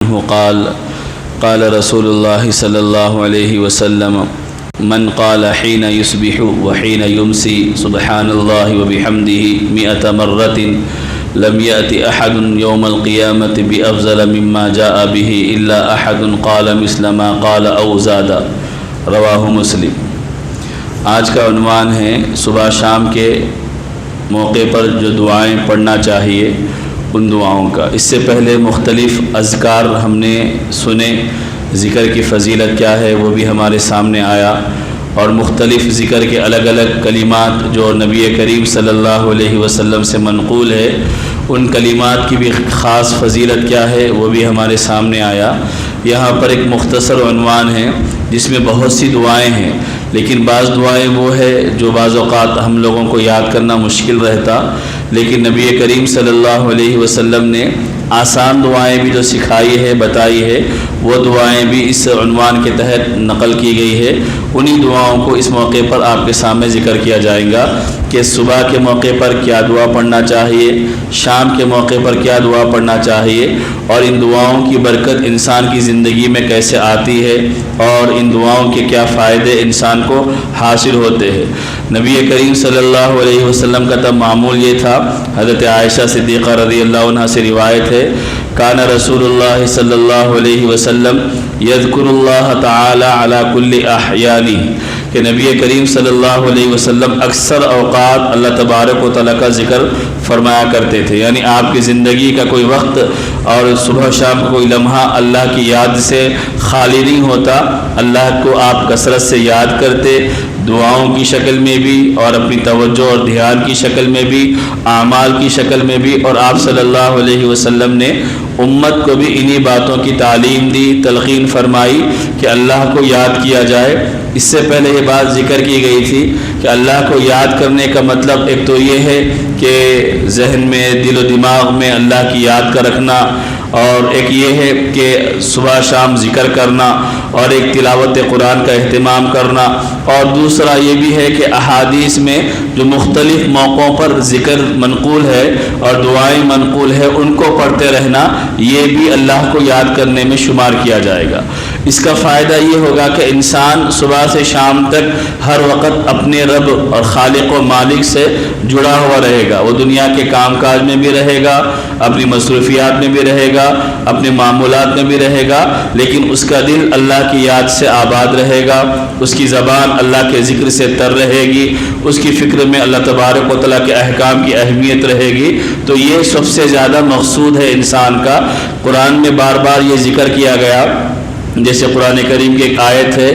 قال قال رسول الله صلى الله عليه وسلم من قال حين يصبح وحين يمسي سبحان الله وبحمده 100 مرة لم يأتي أحد يوم القيامة بأفضل مما جاء به إلا أحد قال مثل ما قال أو زاد رواہ مسلم۔ آج کا عنوان ہے صبح شام کے موقع پر جو دعائیں پڑھنا چاہیے ان دعاؤں کا۔ اس سے پہلے مختلف اذکار ہم نے سنے، ذکر کی فضیلت کیا ہے وہ بھی ہمارے سامنے آیا، اور مختلف ذکر کے الگ الگ کلمات جو نبی کریم صلی اللہ علیہ وسلم سے منقول ہے، ان کلمات کی بھی خاص فضیلت کیا ہے وہ بھی ہمارے سامنے آیا۔ یہاں پر ایک مختصر عنوان ہے جس میں بہت سی دعائیں ہیں، لیکن بعض دعائیں وہ ہے جو بعض اوقات ہم لوگوں کو یاد کرنا مشکل رہتا، لیکن نبی کریم صلی اللہ علیہ وسلم نے آسان دعائیں بھی جو سکھائی ہے، بتائی ہے، وہ دعائیں بھی اس عنوان کے تحت نقل کی گئی ہے۔ انہی دعاؤں کو اس موقع پر آپ کے سامنے ذکر کیا جائے گا کہ صبح کے موقع پر کیا دعا پڑھنا چاہیے، شام کے موقع پر کیا دعا پڑھنا چاہیے، اور ان دعاؤں کی برکت انسان کی زندگی میں کیسے آتی ہے، اور ان دعاؤں کے کیا فائدے انسان کو حاصل ہوتے ہیں۔ نبی کریم صلی اللہ علیہ وسلم کا تب معمول یہ تھا، حضرت عائشہ صدیقہ رضی اللہ عنہا سے روایت ہے، کان رسول اللہ صلی اللہ علیہ وسلم یذکر اللہ تعالی علی کل احیانہ، کہ نبی کریم صلی اللہ علیہ وسلم اکثر اوقات اللہ تبارک و تعالیٰ کا ذکر فرمایا کرتے تھے، یعنی آپ کی زندگی کا کوئی وقت اور صبح شام کا کوئی لمحہ اللہ کی یاد سے خالی نہیں ہوتا، اللہ کو آپ کثرت سے یاد کرتے، دعاؤں کی شکل میں بھی اور اپنی توجہ اور دھیان کی شکل میں بھی، اعمال کی شکل میں بھی، اور آپ صلی اللہ علیہ وسلم نے امت کو بھی انہی باتوں کی تعلیم دی، تلقین فرمائی کہ اللہ کو یاد کیا جائے۔ اس سے پہلے یہ بات ذکر کی گئی تھی کہ اللہ کو یاد کرنے کا مطلب ایک تو یہ ہے کہ ذہن میں، دل و دماغ میں اللہ کی یاد کا رکھنا، اور ایک یہ ہے کہ صبح شام ذکر کرنا، اور ایک تلاوت قرآن کا اہتمام کرنا، اور دوسرا یہ بھی ہے کہ احادیث میں جو مختلف موقعوں پر ذکر منقول ہے اور دعائیں منقول ہے ان کو پڑھتے رہنا، یہ بھی اللہ کو یاد کرنے میں شمار کیا جائے گا۔ اس کا فائدہ یہ ہوگا کہ انسان صبح سے شام تک ہر وقت اپنے رب اور خالق و مالک سے جڑا ہوا رہے گا، وہ دنیا کے کام کاج میں بھی رہے گا، اپنی مصروفیات میں بھی رہے گا، اپنے معمولات میں بھی رہے گا، لیکن اس کا دل اللہ کی یاد سے آباد رہے گا، اس کی زبان اللہ کے ذکر سے تر رہے گی، اس کی فکر میں اللہ تبارک و تعالیٰ کے احکام کی اہمیت رہے گی۔ تو یہ سب سے زیادہ مقصود ہے انسان کا۔ قرآن میں بار بار یہ ذکر کیا گیا، جیسے قرآن کریم کی ایک آیت ہے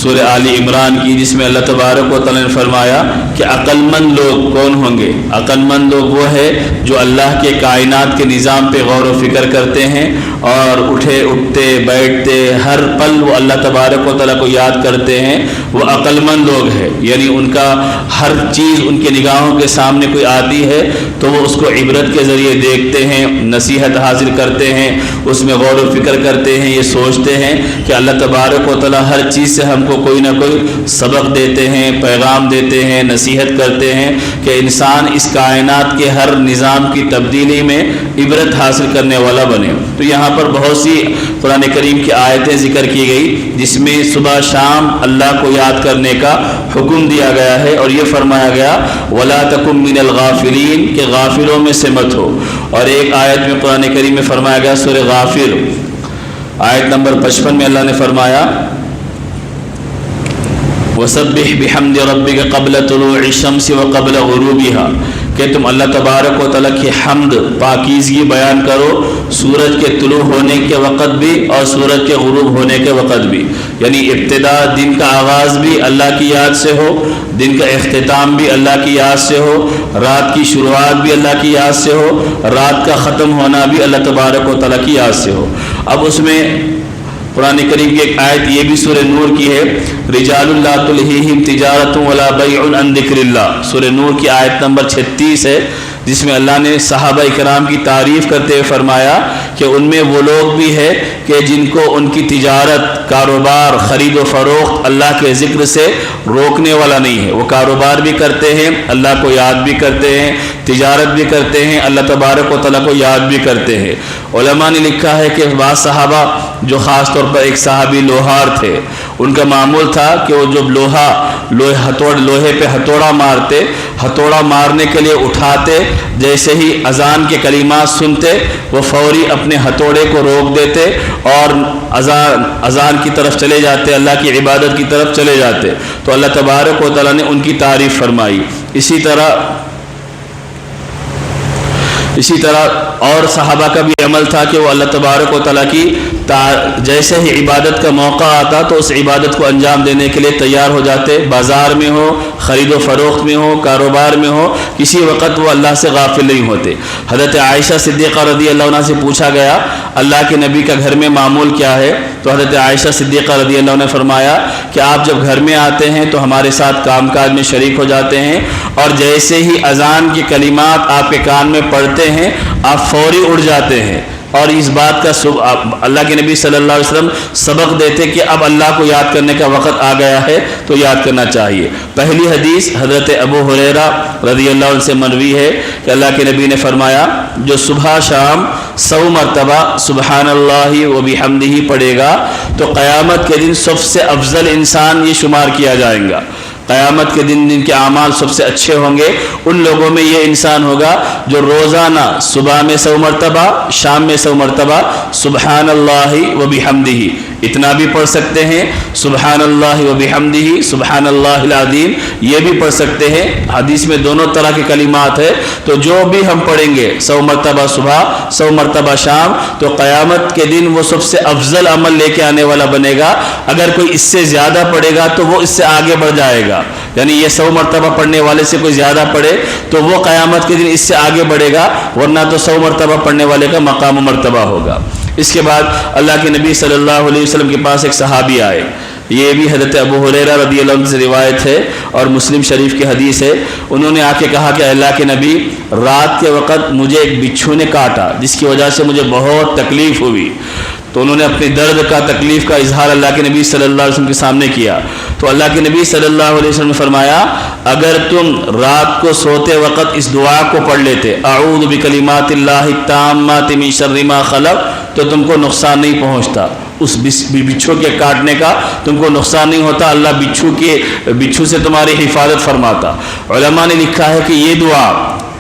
سورہ آل عمران کی، جس میں اللہ تبارک و تعالیٰ نے فرمایا کہ عقل مند لوگ کون ہوں گے؟ عقل مند لوگ وہ ہے جو اللہ کے کائنات کے نظام پہ غور و فکر کرتے ہیں، اور اٹھتے بیٹھتے ہر پل وہ اللہ تبارک و تعالیٰ کو یاد کرتے ہیں، وہ عقل مند لوگ ہیں۔ یعنی ان کا ہر چیز ان کے نگاہوں کے سامنے کوئی آتی ہے تو وہ اس کو عبرت کے ذریعے دیکھتے ہیں، نصیحت حاصل کرتے ہیں، اس میں غور و فکر کرتے ہیں، یہ سوچتے ہیں کہ اللہ تبارک و تعالیٰ ہر چیز سے ہم کو کوئی نہ کوئی سبق دیتے ہیں، پیغام دیتے ہیں، نصیحت کرتے ہیں کہ انسان اس کائنات کے ہر نظام کی تبدیلی میں عبرت حاصل کرنے والا بنے۔ تو یہاں پر بہت سی قرآن کریم کی آیتیں ذکر کی گئی جس میں صبح شام اللہ کو یاد کرنے کا حکم دیا گیا ہے، اور یہ فرمایا گیا وَلَا تَكُن مِّنَ الْغَافِلِينَ کہ غافلوں میں سے مت ہو۔ اور ایک آیت میں قرآن کریم میں فرمایا گیا سورہ غافر آیت نمبر 55 میں اللہ نے فرمایا وَسَبِّحْ بِحَمْدِ رَبِّكَ قَبْلَ طُلُوعِ الشَّمْسِ وَقَبْلَ غُرُوبِهَا کہ تم اللہ تبارک و تعالیٰ کی حمد، پاکیزگی بیان کرو سورج کے طلوع ہونے کے وقت بھی اور سورج کے غروب ہونے کے وقت بھی، یعنی ابتدا دن کا آغاز بھی اللہ کی یاد سے ہو، دن کا اختتام بھی اللہ کی یاد سے ہو، رات کی شروعات بھی اللہ کی یاد سے ہو، رات کا ختم ہونا بھی اللہ تبارک و تعالیٰ کی یاد سے ہو۔ اب اس میں قرآن کریم کی ایک آیت یہ بھی سورہ نور کی ہے، رجال لا تلہیہم تجارت ولا بیع عن ذکر اللہ، سورہ نور کی آیت نمبر 36 ہے، جس میں اللہ نے صحابہ اکرام کی تعریف کرتے ہوئے فرمایا کہ ان میں وہ لوگ بھی ہے کہ جن کو ان کی تجارت، کاروبار، خرید و فروخت اللہ کے ذکر سے روکنے والا نہیں ہے۔ وہ کاروبار بھی کرتے ہیں، اللہ کو یاد بھی کرتے ہیں، تجارت بھی کرتے ہیں، اللہ تبارک و تعالیٰ کو یاد بھی کرتے ہیں۔ علماء نے لکھا ہے کہ بعض صحابہ، جو خاص طور پر ایک صحابی لوہار تھے، ان کا معمول تھا کہ وہ جب لوہے پہ ہتھوڑا مارتے، ہتھوڑا مارنے کے لیے اٹھاتے، جیسے ہی اذان کے کلمات سنتے وہ فوری اپنے ہتھوڑے کو روک دیتے اور اذان کی طرف چلے جاتے، اللہ کی عبادت کی طرف چلے جاتے۔ تو اللہ تبارک و تعالیٰ نے ان کی تعریف فرمائی۔ اسی طرح اور صحابہ کا بھی عمل تھا کہ وہ اللہ تبارک و تعالیٰ کی جیسے ہی عبادت کا موقع آتا تو اس عبادت کو انجام دینے کے لیے تیار ہو جاتے، بازار میں ہو، خرید و فروخت میں ہو، کاروبار میں ہو، کسی وقت وہ اللہ سے غافل نہیں ہوتے۔ حضرت عائشہ صدیقہ رضی اللہ عنہ سے پوچھا گیا اللہ کے نبی کا گھر میں معمول کیا ہے؟ تو حضرت عائشہ صدیقہ رضی اللہ عنہ نے فرمایا کہ آپ جب گھر میں آتے ہیں تو ہمارے ساتھ کام کاج میں شریک ہو جاتے ہیں، اور جیسے ہی اذان کی کلمات آپ کے کان میں پڑھتے ہیں آپ فوری اٹھ جاتے ہیں۔ اور اس بات کا اللہ کے نبی صلی اللہ علیہ وسلم سبق دیتے کہ اب اللہ کو یاد کرنے کا وقت آ گیا ہے تو یاد کرنا چاہیے۔ پہلی حدیث حضرت ابو ہریرہ رضی اللہ عنہ سے مروی ہے کہ اللہ کے نبی نے فرمایا جو صبح شام 100 مرتبہ سبحان اللہ و بحمدہ پڑھے گا تو قیامت کے دن سب سے افضل انسان یہ شمار کیا جائے گا۔ قیامت کے دن جن کے اعمال سب سے اچھے ہوں گے ان لوگوں میں یہ انسان ہوگا جو روزانہ صبح میں 100 مرتبہ، شام میں 100 مرتبہ سبحان اللہ و بحمدہ، اتنا بھی پڑھ سکتے ہیں، سبحان اللہ و بحمدہ سبحان اللہ العظیم یہ بھی پڑھ سکتے ہیں۔ حدیث میں دونوں طرح کے کلمات ہے، تو جو بھی ہم پڑھیں گے 100 مرتبہ صبح 100 مرتبہ شام تو قیامت کے دن وہ سب سے افضل عمل لے کے آنے والا بنے گا۔ اگر کوئی اس سے زیادہ پڑھے گا تو وہ اس سے آگے بڑھ جائے گا، یعنی یہ 100 مرتبہ پڑھنے والے سے کوئی زیادہ پڑھے تو وہ قیامت کے دن اس سے آگے بڑھے گا، ورنہ تو 100 مرتبہ پڑھنے والے کا مقام و مرتبہ ہوگا۔ اس کے بعد اللہ کے نبی صلی اللہ علیہ وسلم کے پاس ایک صحابی آئے، یہ بھی حضرت ابو ہریرہ رضی اللہ عنہ سے روایت ہے اور مسلم شریف کی حدیث ہے۔ انہوں نے آ کے کہا کہ اللہ کے نبی رات کے وقت مجھے ایک بچھو نے کاٹا جس کی وجہ سے مجھے بہت تکلیف ہوئی۔ تو انہوں نے اپنی درد کا، تکلیف کا اظہار اللہ کے نبی صلی اللہ علیہ وسلم کے سامنے کیا، تو اللہ کے نبی صلی اللہ علیہ وسلم نے فرمایا اگر تم رات کو سوتے وقت اس دعا کو پڑھ لیتے اعوذ بکلمات اللہ التامات من شر ما خلق تو تم کو نقصان نہیں پہنچتا، اس بچھو کے کاٹنے کا تم کو نقصان نہیں ہوتا، اللہ بچھو سے تمہاری حفاظت فرماتا۔ علماء نے لکھا ہے کہ یہ دعا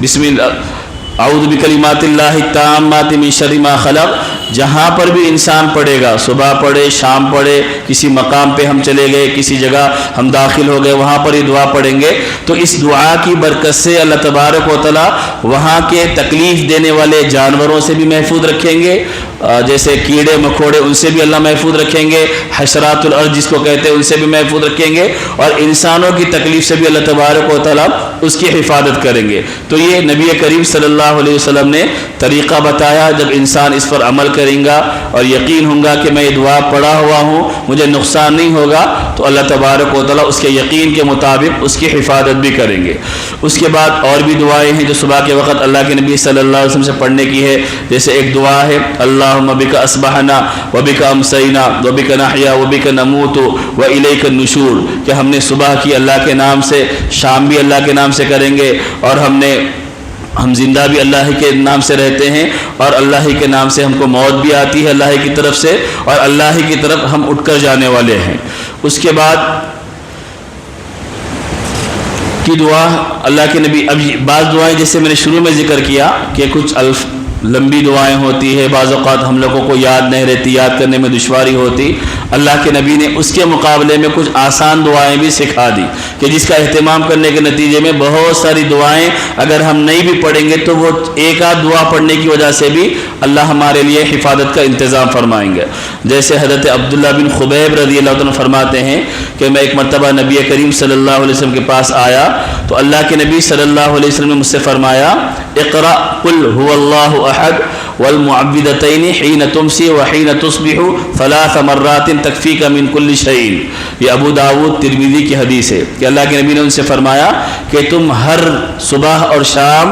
بسم اللہ اعوذ بکلمات اللہ التامات من شر ما خلق جہاں پر بھی انسان پڑھے گا، صبح پڑھے، شام پڑھے، کسی مقام پہ ہم چلے گئے، کسی جگہ ہم داخل ہو گئے، وہاں پر یہ دعا پڑھیں گے تو اس دعا کی برکت سے اللہ تبارک و تعالیٰ وہاں کے تکلیف دینے والے جانوروں سے بھی محفوظ رکھیں گے، جیسے کیڑے مکوڑے ان سے بھی اللہ محفوظ رکھیں گے، حشرات الارض جس کو کہتے ہیں ان سے بھی محفوظ رکھیں گے، اور انسانوں کی تکلیف سے بھی اللہ تبارک و تعالیٰ اس کی حفاظت کریں گے۔ تو یہ نبی کریم صلی اللہ علیہ وسلم نے طریقہ بتایا، جب انسان اس پر عمل کریں گا اور یقین ہوگا کہ میں یہ دعا پڑھا ہوا ہوں مجھے نقصان نہیں ہوگا تو اللہ تبارک و تعالیٰ اس کے یقین کے مطابق اس کی حفاظت بھی کریں گے۔ اس کے بعد اور بھی دعائیں ہیں جو صبح کے وقت اللہ کے نبی صلی اللہ علیہ وسلم سے پڑھنے کی ہے، جیسے ایک دعا ہے اللہم بک اصبحنا وبک امسینا وبک نحیا وبک نموت والیک النشور، کہ ہم نے صبح کی اللہ کے نام سے، شام بھی اللہ کے نام سے کریں گے، اور ہم زندہ بھی اللہ کے نام سے رہتے ہیں، اور اللہ ہی کے نام سے ہم کو موت بھی آتی ہے اللہ کی طرف سے، اور اللہ ہی کی طرف ہم اٹھ کر جانے والے ہیں۔ اس کے بعد کی دعا اللہ کے نبی، اب بعض دعائیں جیسے میں نے شروع میں ذکر کیا کہ کچھ لمبی دعائیں ہوتی ہے، بعض اوقات ہم لوگوں کو یاد نہیں رہتی، یاد کرنے میں دشواری ہوتی، اللہ کے نبی نے اس کے مقابلے میں کچھ آسان دعائیں بھی سکھا دی کہ جس کا اہتمام کرنے کے نتیجے میں بہت ساری دعائیں اگر ہم نہیں بھی پڑھیں گے تو وہ ایک آدھ دعا پڑھنے کی وجہ سے بھی اللہ ہمارے لیے حفاظت کا انتظام فرمائیں گے۔ جیسے حضرت عبداللہ بن خبیب رضی اللہ عنہ فرماتے ہیں کہ میں ایک مرتبہ نبی کریم صلی اللہ علیہ وسلم کے پاس آیا تو اللہ کے نبی صلی اللہ علیہ وسلم نے مجھ سے فرمایا اقرأ قل هو اللہ احد والمعوذتین حین تمسی وحین تصبح 3 مرات تکفیک من کل شیء۔ یہ ابو داود ترمذی کی حدیث ہے کہ اللہ کے نبی نے ان سے فرمایا کہ تم ہر صبح اور شام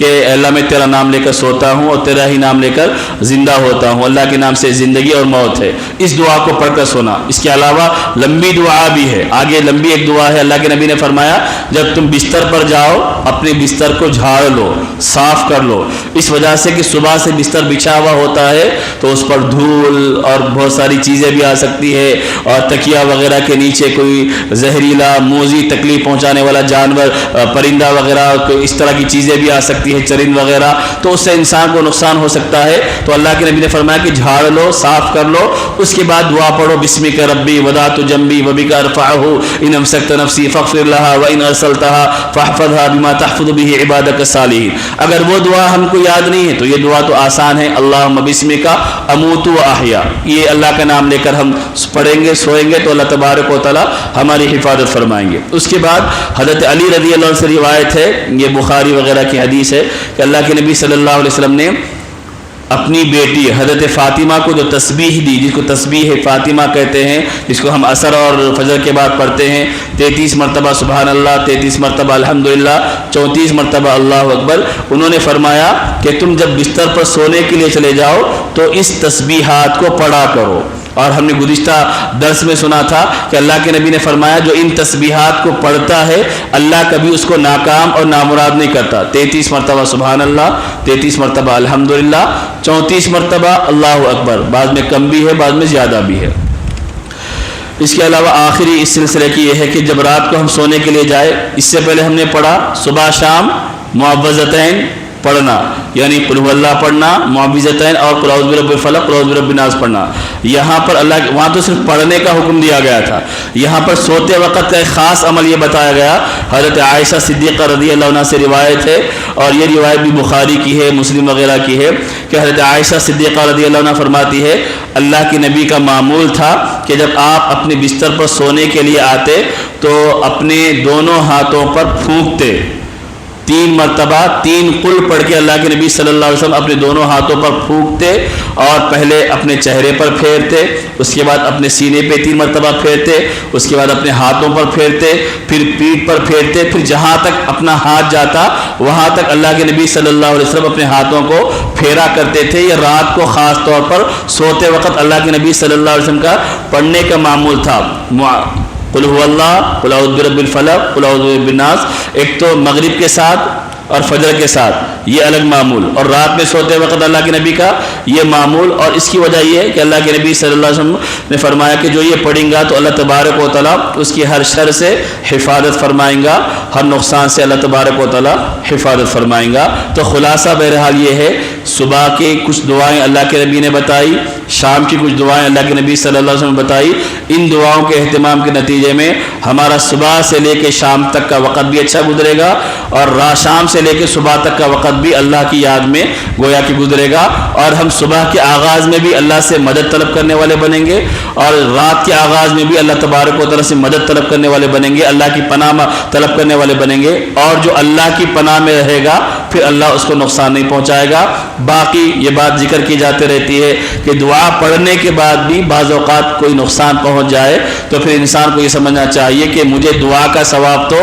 کہ اللہ میں تیرا نام لے کر سوتا ہوں اور تیرا ہی نام لے کر زندہ ہوتا ہوں، اللہ کے نام سے زندگی اور موت ہے، اس دعا کو پڑھ کر سونا۔ اس کے علاوہ لمبی دعا بھی ہے، آگے لمبی ایک دعا ہے، اللہ کے نبی نے فرمایا جب تم بستر پر جاؤ اپنے بستر کو جھاڑ لو، صاف کر لو، اس وجہ سے کہ صبح سے بستر بچھا ہوا ہوتا ہے تو اس پر دھول اور بہت ساری چیزیں بھی آ سکتی ہے، اور تکیہ وغیرہ کے نیچے کوئی زہریلا موذی تکلیف پہنچانے والا جانور پرندہ وغیرہ اس طرح کی چیزیں بھی آ سکتی ہے، چرند وغیرہ، تو اس سے انسان کو نقصان ہو سکتا ہے۔ تو اللہ کے نبی نے فرمایا کہ جھاڑ لو، صاف کر لو، اس کے بعد دعا پڑھو بسمک ربی وضعت جنبی وبک ارفعہ ان امسکت نفسی فاغفر لها وان ارسلتها فاحفظها بما تحفظ به عبادك الصالحین۔ اگر وہ دعا ہم کو یاد نہیں ہے تو یہ دعا تو آسان ہے، اللہم بسمک اموت واحیا، یہ اللہ کا نام لے کر ہم پڑھیں گے، سوئیں گے تو اللہ تبارک و تعالی ہماری حفاظت فرمائیں گے۔ اس کے بعد حضرت علی رضی اللہ عنہ سے روایت ہے، یہ بخاری وغیرہ کی حدیث ہے کہ اللہ کے نبی صلی اللہ علیہ وسلم نے اپنی بیٹی حضرت فاطمہ کو جو تسبیح دی، جس کو تسبیح فاطمہ کہتے ہیں، جس کو ہم عصر اور فجر کے بعد پڑھتے ہیں، 33 مرتبہ سبحان اللہ، 33 مرتبہ الحمدللہ، 34 مرتبہ اللہ اکبر، انہوں نے فرمایا کہ تم جب بستر پر سونے کے لیے چلے جاؤ تو اس تسبیحات کو پڑھا کرو۔ اور ہم نے گزشتہ درس میں سنا تھا کہ اللہ کے نبی نے فرمایا جو ان تسبیحات کو پڑھتا ہے اللہ کبھی اس کو ناکام اور نامراد نہیں کرتا۔ 33 مرتبہ سبحان اللہ، 33 مرتبہ الحمدللہ، 34 مرتبہ اللہ اکبر، بعض میں کم بھی ہے بعض میں زیادہ بھی ہے۔ اس کے علاوہ آخری اس سلسلے کی یہ ہے کہ جب رات کو ہم سونے کے لیے جائے، اس سے پہلے ہم نے پڑھا صبح شام معوذتین پڑھنا، یعنی قل هو اللہ پڑھنا، معوذتین اور قل اعوذ برب الفلق قل اعوذ برب الناس پڑھنا۔ یہاں پر اللہ، وہاں تو صرف پڑھنے کا حکم دیا گیا تھا، یہاں پر سوتے وقت کا ایک خاص عمل یہ بتایا گیا۔ حضرت عائشہ صدیقہ رضی اللہ عنہ سے روایت ہے، اور یہ روایت بھی بخاری کی ہے، مسلم وغیرہ کی ہے، کہ حضرت عائشہ صدیقہ رضی اللہ عنہ فرماتی ہے اللہ کے نبی کا معمول تھا کہ جب آپ اپنے بستر پر سونے کے لیے آتے تو اپنے دونوں ہاتھوں پر پھونکتے، 3 مرتبہ 3 قل پڑھ کے اللہ کے نبی صلی اللہ علیہ وسلم اپنے دونوں ہاتھوں پر پھونکتے، اور پہلے اپنے چہرے پر پھیرتے، اس کے بعد اپنے سینے پہ 3 مرتبہ پھیرتے، اس کے بعد اپنے ہاتھوں پر پھیرتے، پھر پیٹھ پر پھیرتے، پھر جہاں تک اپنا ہاتھ جاتا وہاں تک اللہ کے نبی صلی اللہ علیہ وسلم اپنے ہاتھوں کو پھیرا کرتے تھے۔ یہ رات کو خاص طور پر سوتے وقت اللہ کے نبی صلی اللہ علیہ وسلم کا پڑھنے کا معمول تھا۔ قل هو اللہ، قل اعوذ برب الفلق، قل اعوذ برب الناس، ایک تو مغرب کے ساتھ اور فجر کے ساتھ یہ الگ معمول، اور رات میں سوتے وقت اللہ کے نبی کا یہ معمول۔ اور اس کی وجہ یہ ہے کہ اللہ کے نبی صلی اللہ علیہ وسلم نے فرمایا کہ جو یہ پڑھیں گا تو اللہ تبارک و تعالیٰ اس کی ہر شر سے حفاظت فرمائیں گا، ہر نقصان سے اللہ تبارک و تعالیٰ حفاظت فرمائیں گا۔ تو خلاصہ بہرحال یہ ہے، صبح کی کچھ دعائیں اللہ کے نبی نے بتائی، شام کی کچھ دعائیں اللہ کے نبی صلی اللہ علیہ وسلم نے بتائی۔ ان دعاؤں کے اہتمام کے نتیجے میں ہمارا صبح سے لے کے شام تک کا وقت بھی اچھا گزرے گا، اور شام سے لے کے صبح تک کا وقت بھی اللہ کی یاد میں گویا کہ گزرے گا، اور ہم صبح کے آغاز میں بھی اللہ سے مدد طلب کرنے والے بنیں گے، اور رات کے آغاز میں بھی اللہ تبارک و تعالیٰ سے مدد طلب کرنے والے بنیں گے، اللہ کی پناہ طلب کرنے والے بنیں گے، اور جو اللہ کی پناہ میں رہے گا پھر اللہ اس کو نقصان نہیں پہنچائے گا۔ باقی یہ بات ذکر کی جاتی رہتی ہے کہ دعا پڑھنے کے بعد بھی بعض اوقات کوئی نقصان پہنچ جائے تو پھر انسان کو یہ سمجھنا چاہیے کہ مجھے دعا کا ثواب تو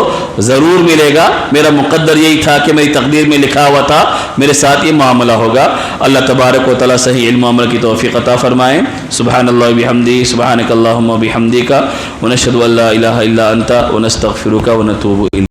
ضرور ملے گا، میرا مقدر یہی تھا کہ میری تقدیر میں لکھا ہوا تھا، میرے ساتھ یہ معاملہ ہوگا۔ اللہ تبارک و تعالیٰ صحیح علم و عمل کی توفیق عطا فرمائیں۔ سبحان اللہ بحمدہ، سبحانک اللہم وبحمدک، ونشہد ان لا الہ الا انت ونستغفرک ونتوب الیک۔